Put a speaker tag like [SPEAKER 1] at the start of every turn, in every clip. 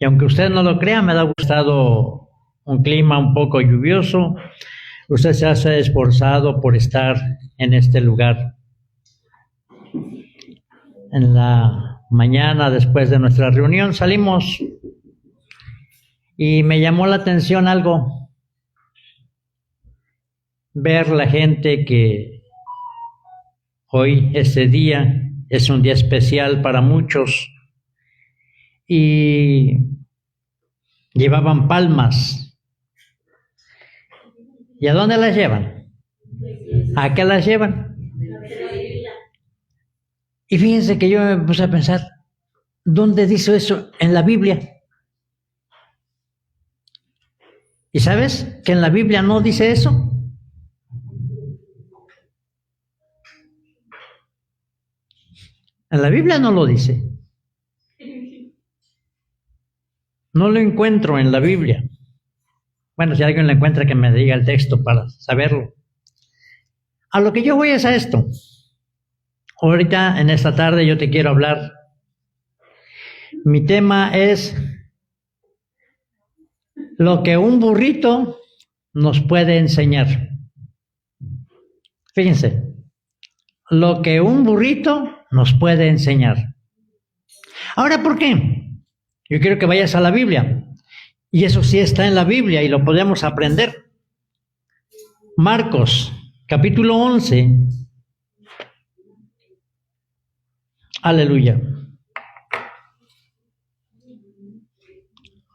[SPEAKER 1] Y aunque usted no lo crea, me ha gustado un clima un poco lluvioso. Usted se ha esforzado por estar en este lugar. En la mañana, después de nuestra reunión, salimos y me llamó la atención algo. Ver la gente que hoy, este día, es un día especial para muchos y llevaban palmas. ¿Y a dónde las llevan? ¿A qué las llevan? Y fíjense que yo me puse a pensar, ¿dónde dice eso en la Biblia? ¿Y sabes que en la Biblia no dice eso? En la Biblia no lo dice. No lo encuentro en la Biblia. Bueno, si alguien lo encuentra, que me diga el texto para saberlo. A lo que yo voy es a esto. Ahorita, en esta tarde, yo te quiero hablar. Mi tema es lo que un burrito nos puede enseñar. Fíjense, lo que un burrito nos puede enseñar. Ahora, ¿por qué? Yo quiero que vayas a la Biblia. Y eso sí está en la Biblia y lo podemos aprender. Marcos, capítulo 11. Aleluya.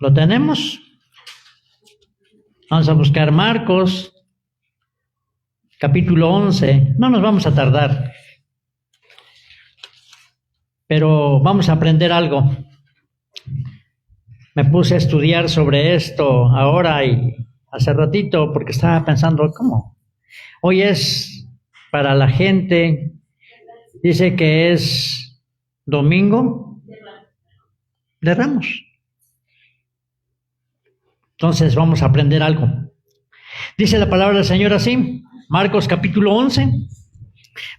[SPEAKER 1] ¿Lo tenemos? Vamos a buscar Marcos, capítulo 11. No nos vamos a tardar, pero vamos a aprender algo. Me puse a estudiar sobre esto ahora y hace ratito porque estaba pensando, ¿cómo? Hoy es para la gente, dice que es domingo de Ramos. Entonces vamos a aprender algo. Dice la palabra del Señor así, Marcos capítulo 11.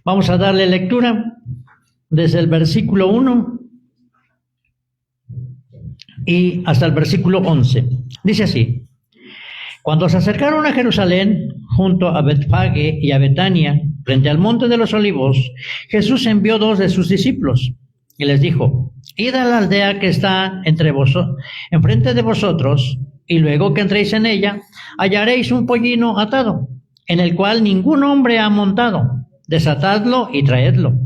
[SPEAKER 1] Vamos a darle lectura desde el versículo 1 y hasta el versículo 11. Dice así: Cuando se acercaron a Jerusalén, junto a Betfage y a Betania, frente al monte de los olivos, Jesús envió 2 de sus discípulos y les dijo: Id a la aldea que está enfrente de vosotros, y luego que entréis en ella, hallaréis un pollino atado, en el cual ningún hombre ha montado. Desatadlo y traedlo.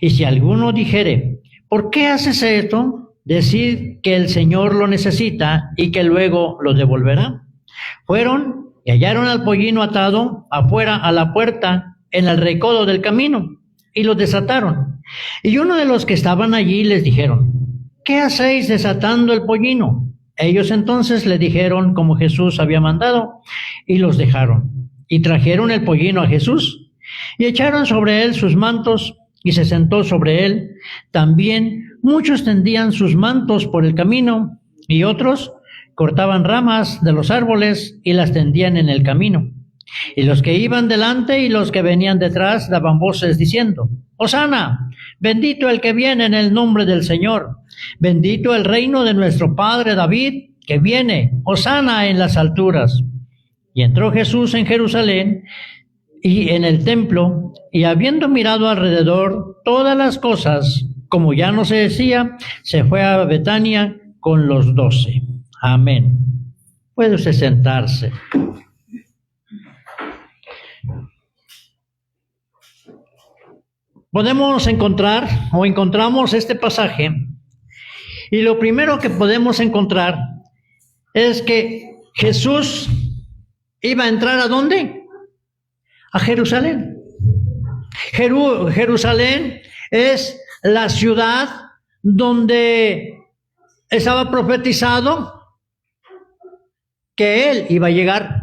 [SPEAKER 1] Y si alguno dijere: ¿por qué haces esto?, decid que el Señor lo necesita y que luego lo devolverá. Fueron y hallaron al pollino atado afuera a la puerta en el recodo del camino y lo desataron. Y uno de los que estaban allí les dijeron: ¿qué hacéis desatando el pollino? Ellos entonces le dijeron como Jesús había mandado y los dejaron. Y trajeron el pollino a Jesús y echaron sobre él sus mantos y se sentó sobre él. También muchos tendían sus mantos por el camino y otros cortaban ramas de los árboles y las tendían en el camino. Y los que iban delante y los que venían detrás daban voces diciendo: Hosana, bendito el que viene en el nombre del Señor, bendito el reino de nuestro padre David, que viene, Hosana en las alturas. Y entró Jesús en Jerusalén y en el templo, y habiendo mirado alrededor todas las cosas, como ya no se decía, se fue a Betania con los 12. Amén. Puede usted sentarse. Podemos encontrar o encontramos este pasaje, y lo primero que podemos encontrar es que Jesús iba a entrar ¿a dónde? A Jerusalén. Jerusalén es la ciudad donde estaba profetizado que él iba a llegar.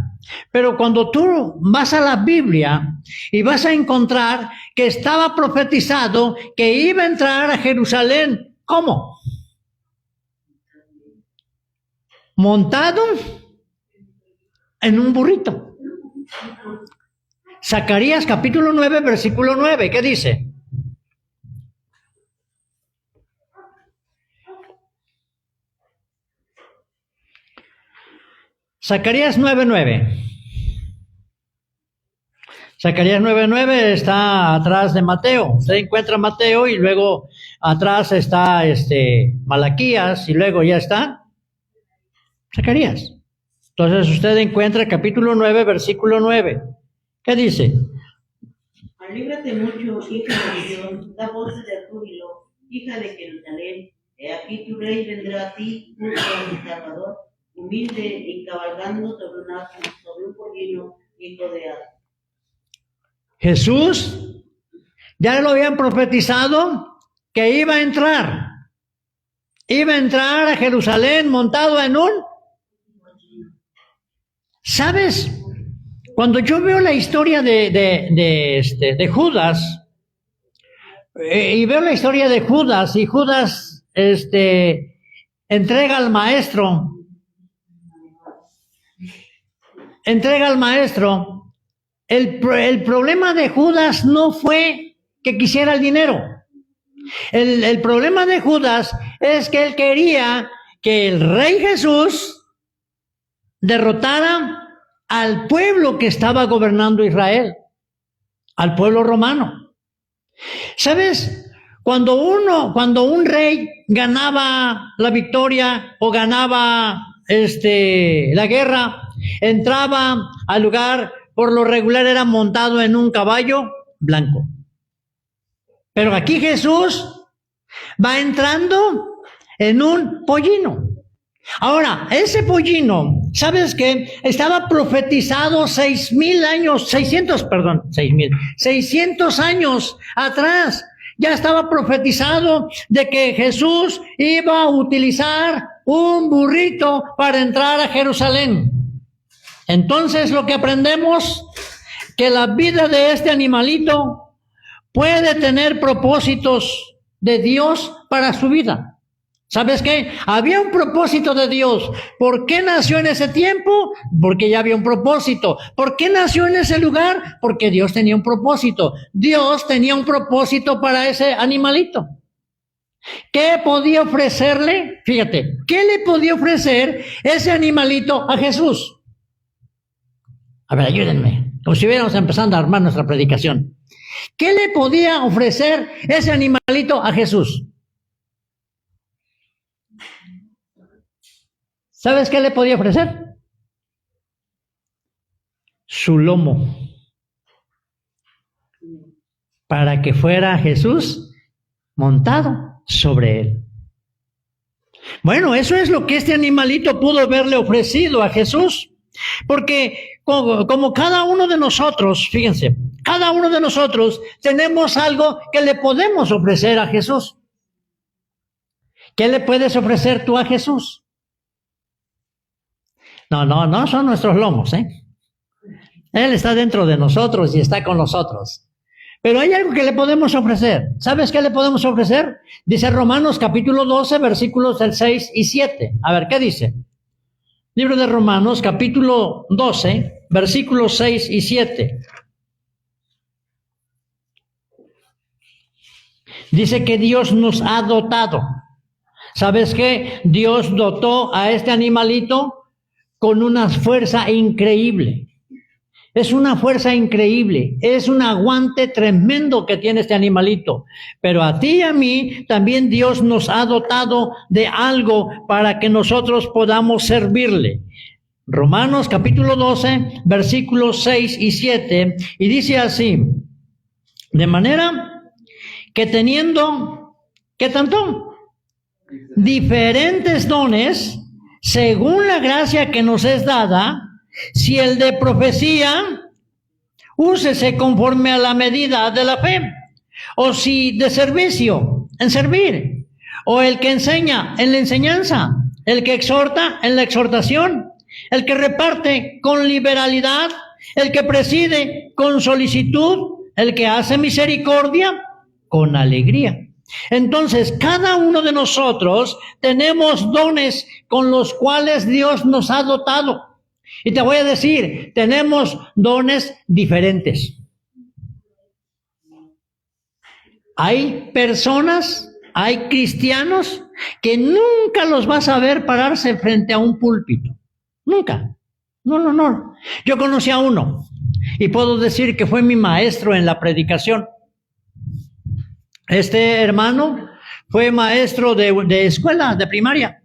[SPEAKER 1] Pero cuando tú vas a la Biblia y vas a encontrar que estaba profetizado que iba a entrar a Jerusalén, ¿cómo? Montado en un burrito. Zacarías capítulo 9, versículo 9, ¿qué dice? Zacarías 9:9. Zacarías 9:9 está atrás de Mateo. Usted encuentra Mateo y luego atrás está Malaquías y luego ya está Zacarías. Entonces usted encuentra capítulo 9, versículo 9. ¿Qué dice?
[SPEAKER 2] Alíbrate mucho, hija de Sión, da voces de júbilo, hija de Jerusalén. He aquí tu rey vendrá a ti, justo a mi Salvador, humilde y cabalgando sobre un asno, sobre un pollino, hijo de asno.
[SPEAKER 1] Jesús ya lo habían profetizado que iba a entrar a Jerusalén montado en un... ¿Sabes? Cuando yo veo la historia de Judas, y veo la historia de Judas, y Judas entrega al maestro, el problema de Judas no fue que quisiera el dinero. El problema de Judas es que él quería que el Rey Jesús derrotara al pueblo que estaba gobernando Israel, al pueblo romano. ¿Sabes? Cuando un rey ganaba la victoria o ganaba la guerra, entraba al lugar, por lo regular era montado en un caballo blanco. Pero aquí Jesús va entrando en un pollino. Ahora, ese pollino, ¿sabes qué? Estaba profetizado 600 años atrás. Ya estaba profetizado de que Jesús iba a utilizar un burrito para entrar a Jerusalén. Entonces, lo que aprendemos, que la vida de este animalito puede tener propósitos de Dios para su vida. ¿Sabes qué? Había un propósito de Dios. ¿Por qué nació en ese tiempo? Porque ya había un propósito. ¿Por qué nació en ese lugar? Porque Dios tenía un propósito. Dios tenía un propósito para ese animalito. ¿Qué podía ofrecerle? Fíjate, ¿qué le podía ofrecer ese animalito a Jesús? A ver, ayúdenme. Como si hubiéramos empezando a armar nuestra predicación. ¿Qué le podía ofrecer ese animalito a Jesús? ¿Sabes qué le podía ofrecer? Su lomo. Para que fuera Jesús montado sobre él. Bueno, eso es lo que este animalito pudo haberle ofrecido a Jesús. Porque como cada uno de nosotros, fíjense, cada uno de nosotros tenemos algo que le podemos ofrecer a Jesús. ¿Qué le puedes ofrecer tú a Jesús? No son nuestros lomos, ¿eh? Él está dentro de nosotros y está con nosotros. Pero hay algo que le podemos ofrecer. ¿Sabes qué le podemos ofrecer? Dice Romanos capítulo 12, versículos del 6 y 7. A ver, ¿qué dice? Libro de Romanos capítulo 12, versículos 6 y 7. Dice que Dios nos ha dotado. ¿Sabes qué? Dios dotó a este animalito con una fuerza increíble. Es una fuerza increíble. Es un aguante tremendo que tiene este animalito. Pero a ti y a mí también Dios nos ha dotado de algo para que nosotros podamos servirle. Romanos capítulo 12, versículos 6 y 7. Y dice así: de manera que teniendo, ¿qué tanto? Diferentes dones, según la gracia que nos es dada, si el de profecía, úsese conforme a la medida de la fe, o si de servicio, en servir, o el que enseña, en la enseñanza, el que exhorta, en la exhortación, el que reparte con liberalidad, el que preside con solicitud, el que hace misericordia con alegría. Entonces, cada uno de nosotros tenemos dones con los cuales Dios nos ha dotado. Y te voy a decir, tenemos dones diferentes. Hay personas, hay cristianos que nunca los vas a ver pararse frente a un púlpito. Nunca. No. Yo conocí a uno y puedo decir que fue mi maestro en la predicación. Este hermano fue maestro de escuela, de primaria,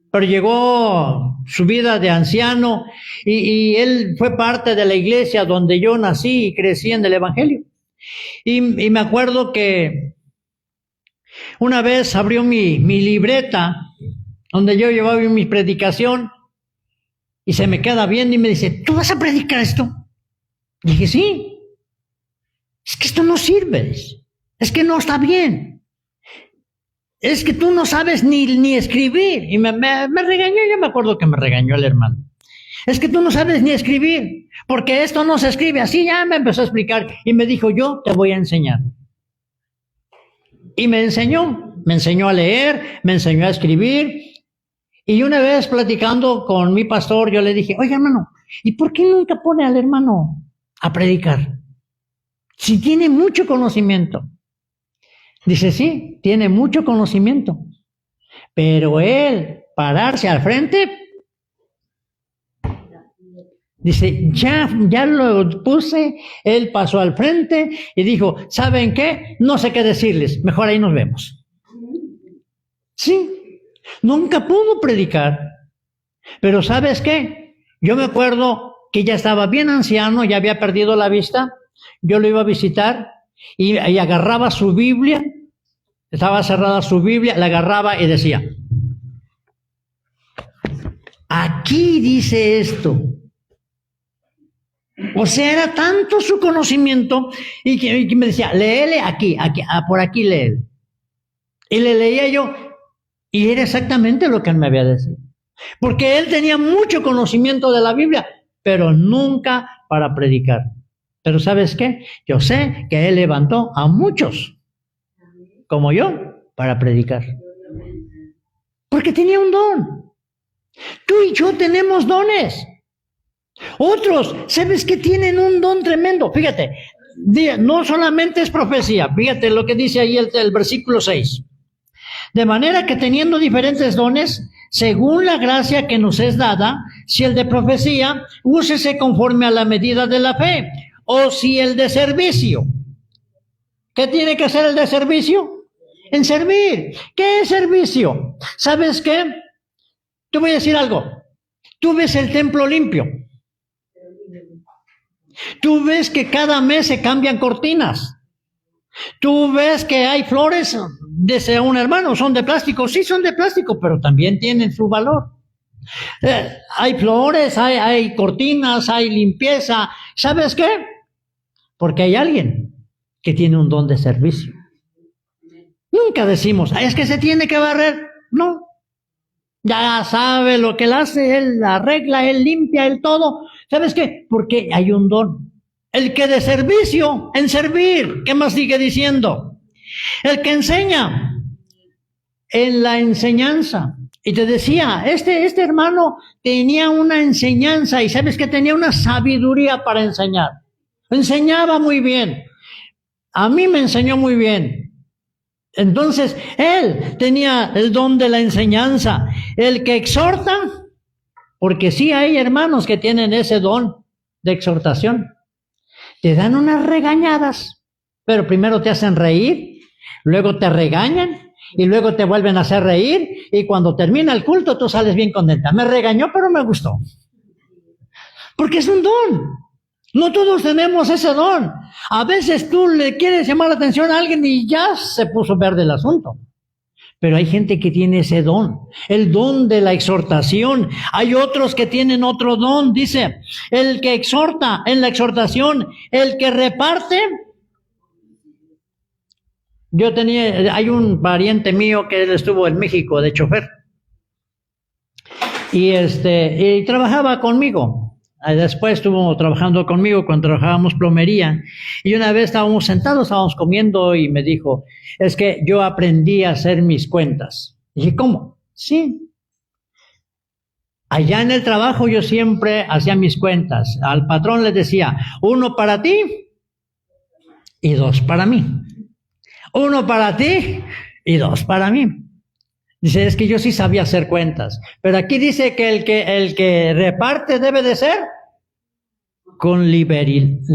[SPEAKER 1] pero llegó su vida de anciano y él fue parte de la iglesia donde yo nací y crecí en el Evangelio. Y me acuerdo que una vez abrió mi libreta donde yo llevaba mi predicación y se me queda viendo y me dice, ¿tú vas a predicar esto? Y dije, sí. Es que esto no sirve. Es que no está bien. Es que tú no sabes ni escribir. Y me regañó, yo me acuerdo que me regañó el hermano. Es que tú no sabes ni escribir, porque esto no se escribe así. Ya me empezó a explicar y me dijo, yo te voy a enseñar. Y me enseñó a leer, me enseñó a escribir. Y una vez platicando con mi pastor, yo le dije, oye hermano, ¿y por qué nunca pone al hermano a predicar? Si tiene mucho conocimiento. Dice, sí, tiene mucho conocimiento. Pero él, pararse al frente, dice, ya lo puse, él pasó al frente y dijo, ¿saben qué? No sé qué decirles, mejor ahí nos vemos. Sí, nunca pudo predicar. Pero ¿sabes qué? Yo me acuerdo que ya estaba bien anciano, ya había perdido la vista, yo lo iba a visitar y agarraba su Biblia, estaba cerrada su Biblia, la agarraba y decía, aquí dice esto. O sea, era tanto su conocimiento y que me decía, léele aquí, por aquí léele. Y le leía yo y era exactamente lo que él me había dicho. Porque él tenía mucho conocimiento de la Biblia, pero nunca para predicar. Pero ¿sabes qué? Yo sé que él levantó a muchos, como yo, para predicar. Porque tenía un don. Tú y yo tenemos dones. Otros, ¿sabes qué? Tienen un don tremendo. Fíjate, no solamente es profecía. Fíjate lo que dice ahí el versículo 6. De manera que teniendo diferentes dones, según la gracia que nos es dada, si el de profecía, úsese conforme a la medida de la fe. O si el de servicio. ¿Qué tiene que ser el de servicio? En servir. ¿Qué es servicio? ¿Sabes qué? Te voy a decir algo. Tú ves el templo limpio. Tú ves que cada mes se cambian cortinas. Tú ves que hay flores, dice un hermano, son de plástico. Sí, son de plástico, pero también tienen su valor. Hay flores, hay cortinas, hay limpieza. ¿Sabes qué? Porque hay alguien que tiene un don de servicio. Nunca decimos, es que se tiene que barrer. No. Ya sabe lo que él hace, él arregla, él limpia, él todo. ¿Sabes qué? Porque hay un don. El que de servicio, en servir. ¿Qué más sigue diciendo? El que enseña, en la enseñanza. Y te decía, este hermano tenía una enseñanza y ¿sabes qué? Tenía una sabiduría para enseñar. Enseñaba muy bien. A mí me enseñó muy bien. Entonces, él tenía el don de la enseñanza. El que exhorta, porque sí hay hermanos que tienen ese don de exhortación. Te dan unas regañadas, pero primero te hacen reír, luego te regañan y luego te vuelven a hacer reír y cuando termina el culto tú sales bien contenta. Me regañó, pero me gustó. Porque es un don. No todos tenemos ese don. A veces tú le quieres llamar la atención a alguien y ya se puso verde el asunto. Pero hay gente que tiene ese don, el don de la exhortación. Hay otros que tienen otro don, dice, el que exhorta en la exhortación, el que reparte. Hay un pariente mío que él estuvo en México de chofer. Y trabajaba conmigo. Después estuvo trabajando conmigo cuando trabajábamos plomería. Y una vez estábamos sentados, estábamos comiendo y me dijo, es que yo aprendí a hacer mis cuentas. Y dije, ¿cómo? Sí. Allá en el trabajo yo siempre hacía mis cuentas. Al patrón le decía, 1 para ti y 2 para mí. 1 para ti y 2 para mí. Dice, es que yo sí sabía hacer cuentas. Pero aquí dice que el que reparte debe de ser con liberalidad.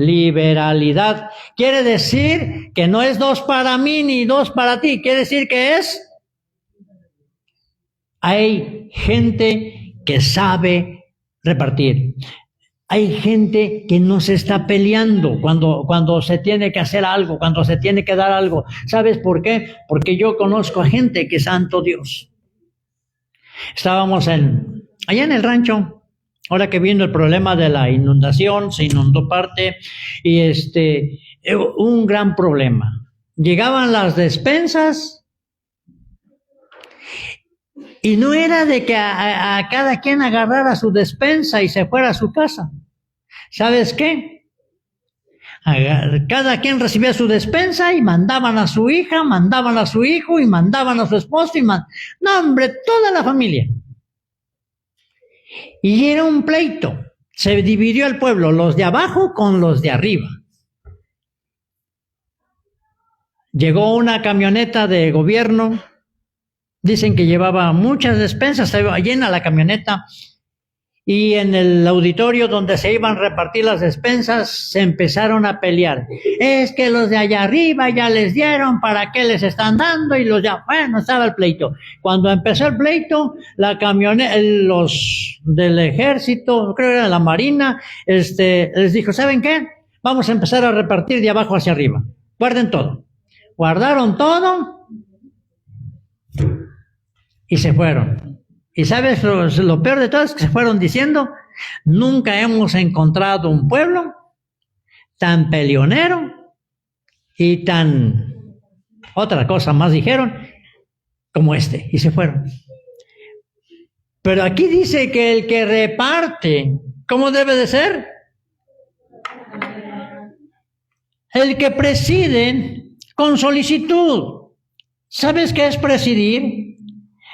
[SPEAKER 1] Quiere decir que no es 2 para mí ni 2 para ti. Quiere decir que hay gente que sabe repartir. Hay gente que no se está peleando cuando se tiene que hacer algo, cuando se tiene que dar algo. ¿Sabes por qué? Porque yo conozco a gente que santo Dios. Estábamos allá en el rancho, ahora que vino el problema de la inundación, se inundó parte y un gran problema. Llegaban las despensas y no era de que a cada quien agarrara su despensa y se fuera a su casa. ¿Sabes qué? Cada quien recibía su despensa y mandaban a su hija, mandaban a su hijo y mandaban a su esposo no, hombre, toda la familia. Y era un pleito. Se dividió el pueblo, los de abajo con los de arriba. Llegó una camioneta de gobierno. Dicen que llevaba muchas despensas, estaba llena la camioneta. Y en el auditorio donde se iban a repartir las despensas, se empezaron a pelear. Es que los de allá arriba ya les dieron, ¿para qué les están dando? Y bueno, estaba el pleito. Cuando empezó el pleito, la camioneta, los del ejército, creo que era la marina, les dijo, ¿saben qué? Vamos a empezar a repartir de abajo hacia arriba. Guarden todo. Guardaron todo y se fueron. Y sabes, lo peor de todo es que se fueron diciendo, nunca hemos encontrado un pueblo tan peleonero y otra cosa más dijeron, como este, y se fueron. Pero aquí dice que el que reparte, ¿cómo debe de ser? El que preside con solicitud. ¿Sabes qué es presidir?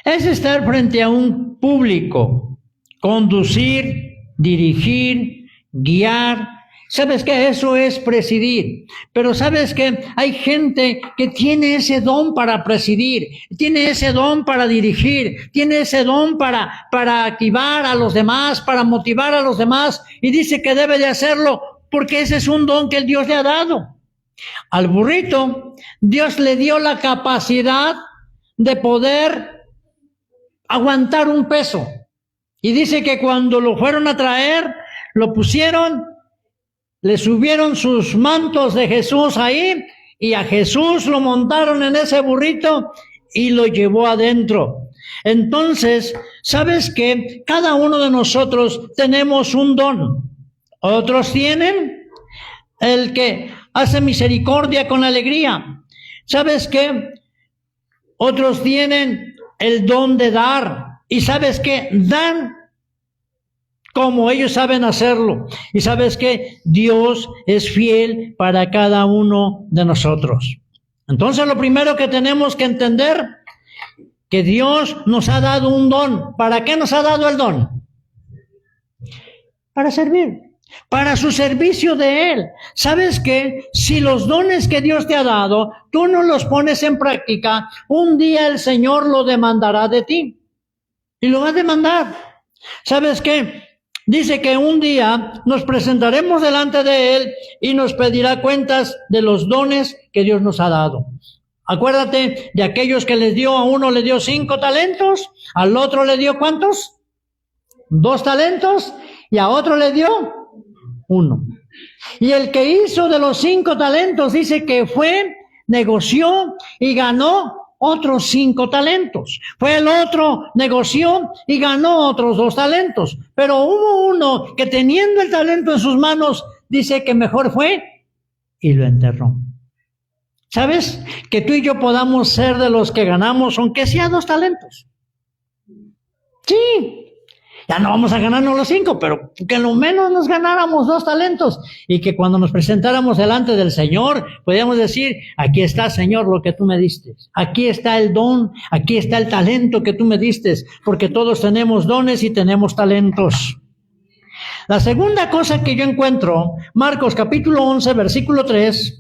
[SPEAKER 1] Es estar frente a un público, conducir, dirigir, guiar. ¿Sabes qué? Eso es presidir. Pero ¿sabes qué? Hay gente que tiene ese don para presidir, tiene ese don para dirigir, tiene ese don para activar a los demás, para motivar a los demás, y dice que debe de hacerlo porque ese es un don que el Dios le ha dado. Al burrito, Dios le dio la capacidad de poder aguantar un peso. Y dice que cuando lo fueron a traer, lo pusieron, le subieron sus mantos de Jesús ahí, y a Jesús lo montaron en ese burrito y lo llevó adentro. Entonces, ¿sabes qué? Cada uno de nosotros tenemos un don. Otros tienen el que hace misericordia con alegría. ¿Sabes qué? Otros tienen el don de dar. ¿Y sabes qué? Dan como ellos saben hacerlo. ¿Y sabes qué? Dios es fiel para cada uno de nosotros. Entonces, lo primero que tenemos que entender, que Dios nos ha dado un don. ¿Para qué nos ha dado el don? Para servir. Para su servicio de Él. ¿Sabes qué? Si los dones que Dios te ha dado, tú no los pones en práctica, un día el Señor lo demandará de ti. Y lo va a demandar. ¿Sabes qué? Dice que un día nos presentaremos delante de Él y nos pedirá cuentas de los dones que Dios nos ha dado. Acuérdate de aquellos que les dio, a uno le dio 5 talentos, al otro le dio ¿cuántos? 2 talentos, y a otro le dio 1. Y el que hizo de los 5 talentos, dice que fue, negoció y ganó otros 5 talentos. Fue el otro, negoció y ganó otros 2 talentos. Pero hubo uno que teniendo el talento en sus manos, dice que mejor fue y lo enterró. ¿Sabes? Que tú y yo podamos ser de los que ganamos, aunque sea 2 talentos. Sí. Ya no vamos a ganarnos los 5, pero que lo menos nos ganáramos 2 talentos. Y que cuando nos presentáramos delante del Señor, podíamos decir, aquí está, Señor, lo que tú me diste. Aquí está el don, aquí está el talento que tú me diste. Porque todos tenemos dones y tenemos talentos. La segunda cosa que yo encuentro, Marcos capítulo 11, versículo 3.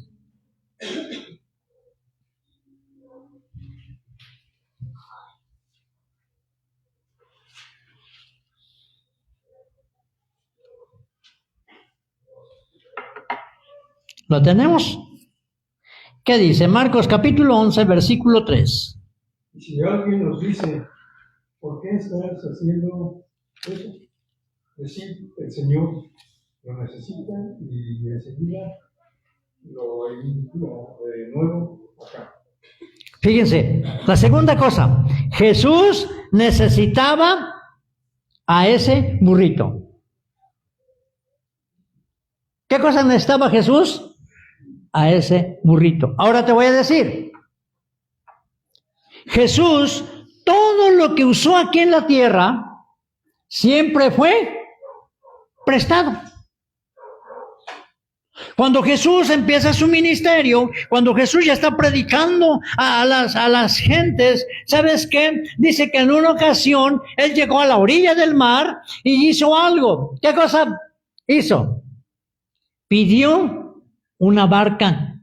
[SPEAKER 1] ¿Lo tenemos? ¿Qué dice? Marcos capítulo 11, versículo 3.
[SPEAKER 3] Y si alguien nos dice, ¿por qué estás haciendo eso? Decir, el Señor lo necesita y enseguida lo envía de nuevo acá.
[SPEAKER 1] Fíjense, la segunda cosa, Jesús necesitaba a ese burrito. ¿Qué cosa necesitaba Jesús? A ese burrito. Ahora te voy a decir, Jesús, todo lo que usó aquí en la tierra, siempre fue prestado. Cuando Jesús empieza su ministerio, cuando Jesús ya está predicando a las gentes, ¿sabes qué? Dice que en una ocasión Él llegó a la orilla del mar y hizo algo. ¿Qué cosa hizo? Pidió una barca.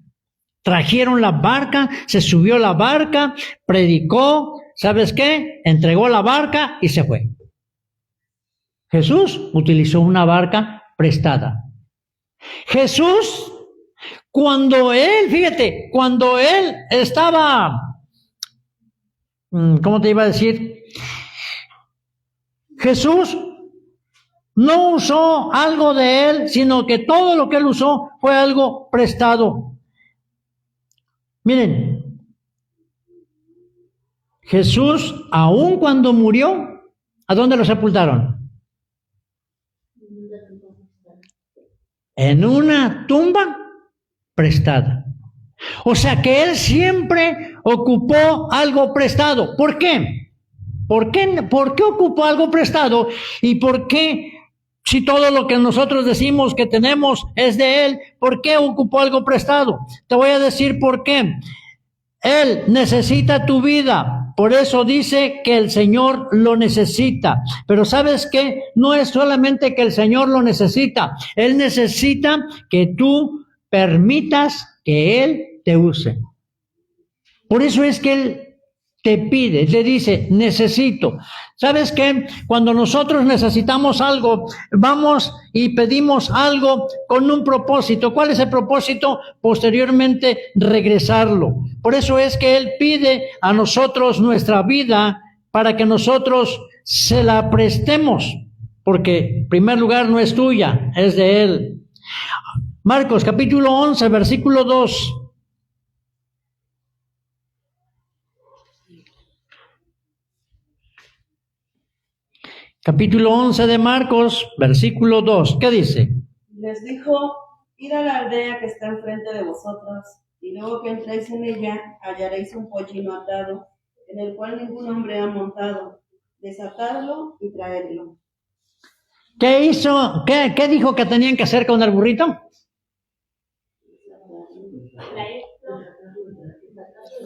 [SPEAKER 1] Trajeron la barca, se subió a la barca, predicó, ¿sabes qué? Entregó la barca y se fue. Jesús utilizó una barca prestada. Jesús, cuando Él, fíjate, cuando Él estaba, ¿cómo te iba a decir? Jesús no usó algo de Él, sino que todo lo que Él usó fue algo prestado. Miren, Jesús, aun cuando murió, ¿a dónde lo sepultaron? En una tumba prestada. O sea que Él siempre ocupó algo prestado. ¿Por qué? ¿Por qué ocupó algo prestado? ¿Y por qué, si todo lo que nosotros decimos que tenemos es de Él, por qué ocupó algo prestado? Te voy a decir por qué. Él necesita tu vida. Por eso dice que el Señor lo necesita. Pero ¿sabes qué? No es solamente que el Señor lo necesita. Él necesita que tú permitas que Él te use. Por eso es que Él te pide, te dice, necesito. ¿Sabes qué? Cuando nosotros necesitamos algo, vamos y pedimos algo con un propósito. ¿Cuál es el propósito? Posteriormente regresarlo. Por eso es que Él pide a nosotros nuestra vida para que nosotros se la prestemos. Porque en primer lugar no es tuya, es de Él. Marcos capítulo 11, versículo 2. Capítulo 11 de Marcos, versículo 2. ¿Qué dice?
[SPEAKER 4] Les dijo, id a la aldea que está enfrente de vosotros, y luego que entréis en ella, hallaréis un pollino atado, en el cual ningún hombre ha montado. Desatadlo y traedlo.
[SPEAKER 1] ¿Qué hizo? ¿Qué dijo que tenían que hacer con el burrito?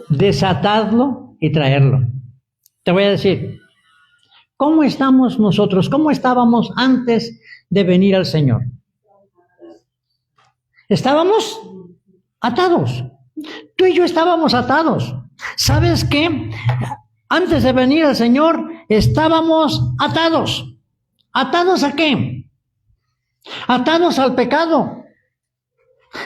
[SPEAKER 1] Desatarlo y traerlo. Te voy a decir, ¿cómo estamos nosotros? ¿Cómo estábamos antes de venir al Señor? Estábamos atados. Tú y yo estábamos atados. ¿Sabes qué? Antes de venir al Señor, estábamos atados. ¿Atados a qué? Atados al pecado.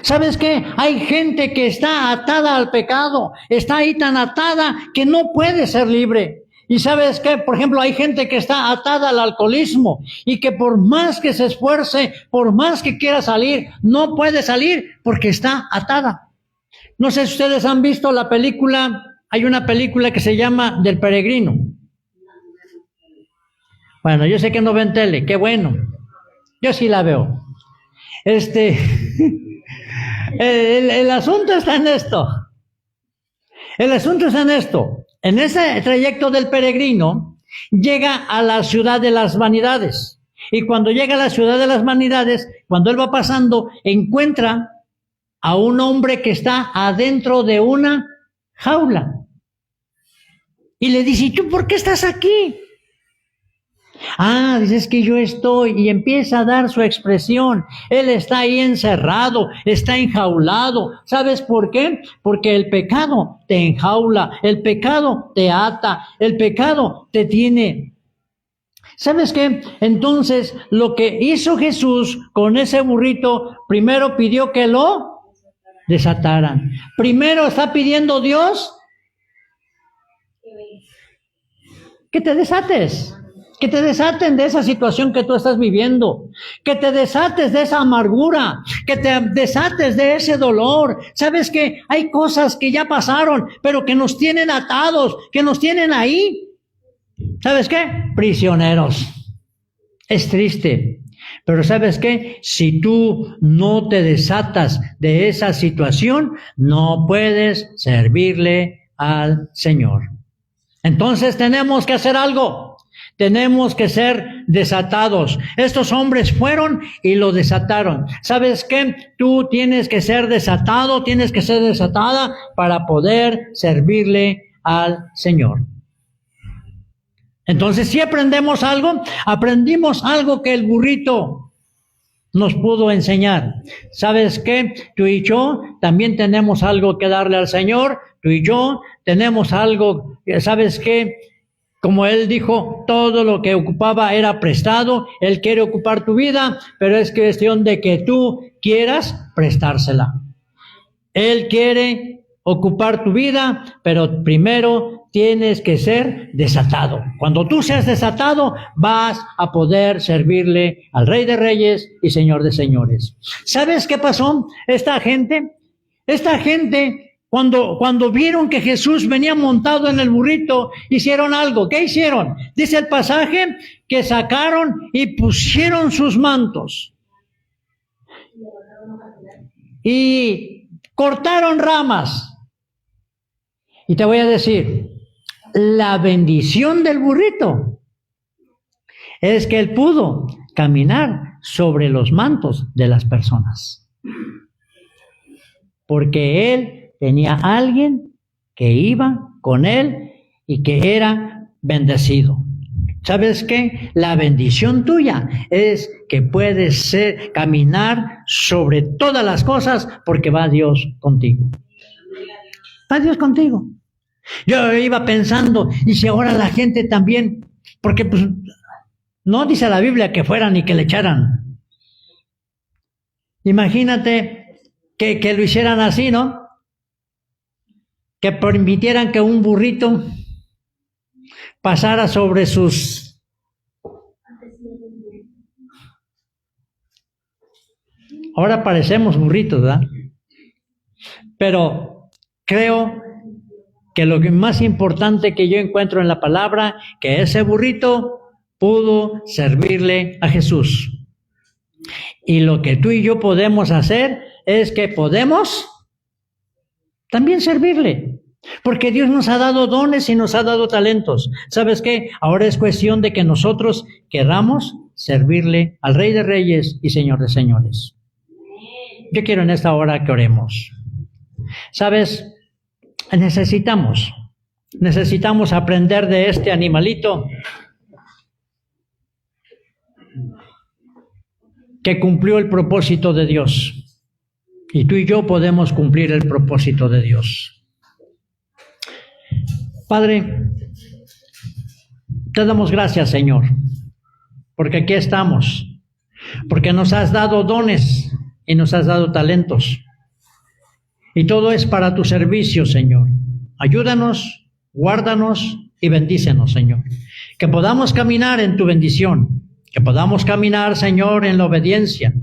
[SPEAKER 1] ¿Sabes qué? Hay gente que está atada al pecado. Está ahí tan atada que no puede ser libre. Y ¿sabes qué? Por ejemplo, hay gente que está atada al alcoholismo y que por más que se esfuerce, por más que quiera salir, no puede salir porque está atada. No sé si ustedes han visto la película, hay una película que se llama Del Peregrino. Bueno, yo sé que no ven tele, qué bueno. Yo sí la veo. El asunto está en esto. El asunto está en esto. En ese trayecto del peregrino, llega a la ciudad de las vanidades. Y cuando llega a la ciudad de las vanidades, cuando él va pasando, encuentra a un hombre que está adentro de una jaula. Y le dice, ¿y tú por qué estás aquí? Ah, dices que yo estoy, y empieza a dar su expresión. Él está ahí encerrado, está enjaulado. ¿Sabes por qué? Porque el pecado te enjaula, el pecado te ata, el pecado te tiene. ¿Sabes qué? Entonces, lo que hizo Jesús con ese burrito, primero pidió que lo desataran. Primero está pidiendo Dios que te desates, que te desaten de esa situación que tú estás viviendo, que te desates de esa amargura, que te desates de ese dolor. Sabes que hay cosas que ya pasaron, pero que nos tienen atados, que nos tienen ahí. ¿Sabes qué? Prisioneros. Es triste, pero ¿sabes qué? Si tú no te desatas de esa situación, no puedes servirle al Señor. Entonces tenemos que hacer algo. Tenemos que ser desatados. Estos hombres fueron y lo desataron. ¿Sabes qué? Tú tienes que ser desatado, tienes que ser desatada para poder servirle al Señor. Entonces, si aprendimos algo que el burrito nos pudo enseñar. ¿Sabes qué? Tú y yo también tenemos algo que darle al Señor. Tú y yo tenemos algo, ¿sabes qué? Como Él dijo, todo lo que ocupaba era prestado. Él quiere ocupar tu vida, pero es cuestión de que tú quieras prestársela. Él quiere ocupar tu vida, pero primero tienes que ser desatado. Cuando tú seas desatado, vas a poder servirle al Rey de Reyes y Señor de Señores. ¿Sabes qué pasó? Esta gente, cuando vieron que Jesús venía montado en el burrito, hicieron algo. ¿Qué hicieron? Dice el pasaje que sacaron y pusieron sus mantos. Y cortaron ramas. Y te voy a decir, la bendición del burrito es que él pudo caminar sobre los mantos de las personas. Porque él tenía a alguien que iba con él y que era bendecido. ¿Sabes qué? La bendición tuya es que puedes caminar sobre todas las cosas porque va Dios contigo. Va Dios contigo. Yo iba pensando, y si ahora la gente también, porque pues no dice la Biblia que fueran y que le echaran. Imagínate que lo hicieran así, ¿no? Que permitieran que un burrito pasara sobre sus... Ahora parecemos burritos, ¿verdad? Pero creo que lo más importante que yo encuentro en la palabra, que ese burrito pudo servirle a Jesús. Y lo que tú y yo podemos hacer es que podemos también servirle. Porque Dios nos ha dado dones y nos ha dado talentos. ¿Sabes qué? Ahora es cuestión de que nosotros queramos servirle al Rey de Reyes y Señor de Señores. Yo quiero en esta hora que oremos. ¿Sabes? Necesitamos aprender de este animalito que cumplió el propósito de Dios. Y tú y yo podemos cumplir el propósito de Dios. Padre, te damos gracias, Señor, porque aquí estamos, porque nos has dado dones y nos has dado talentos. Y todo es para tu servicio, Señor. Ayúdanos, guárdanos y bendícenos, Señor. Que podamos caminar en tu bendición, que podamos caminar, Señor, en la obediencia,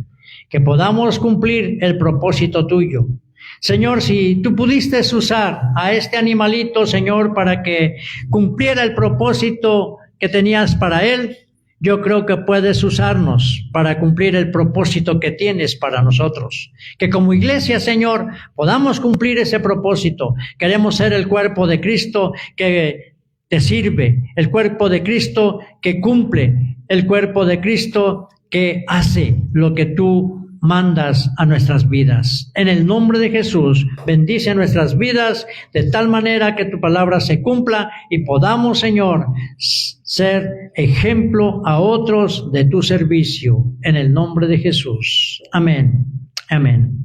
[SPEAKER 1] que podamos cumplir el propósito tuyo. Señor, si tú pudiste usar a este animalito, Señor, para que cumpliera el propósito que tenías para él, yo creo que puedes usarnos para cumplir el propósito que tienes para nosotros. Que como iglesia, Señor, podamos cumplir ese propósito. Queremos ser el cuerpo de Cristo que te sirve, el cuerpo de Cristo que cumple, el cuerpo de Cristo que hace lo que tú mandas a nuestras vidas. En el nombre de Jesús, bendice nuestras vidas de tal manera que tu palabra se cumpla y podamos, Señor, ser ejemplo a otros de tu servicio. En el nombre de Jesús. Amén. Amén.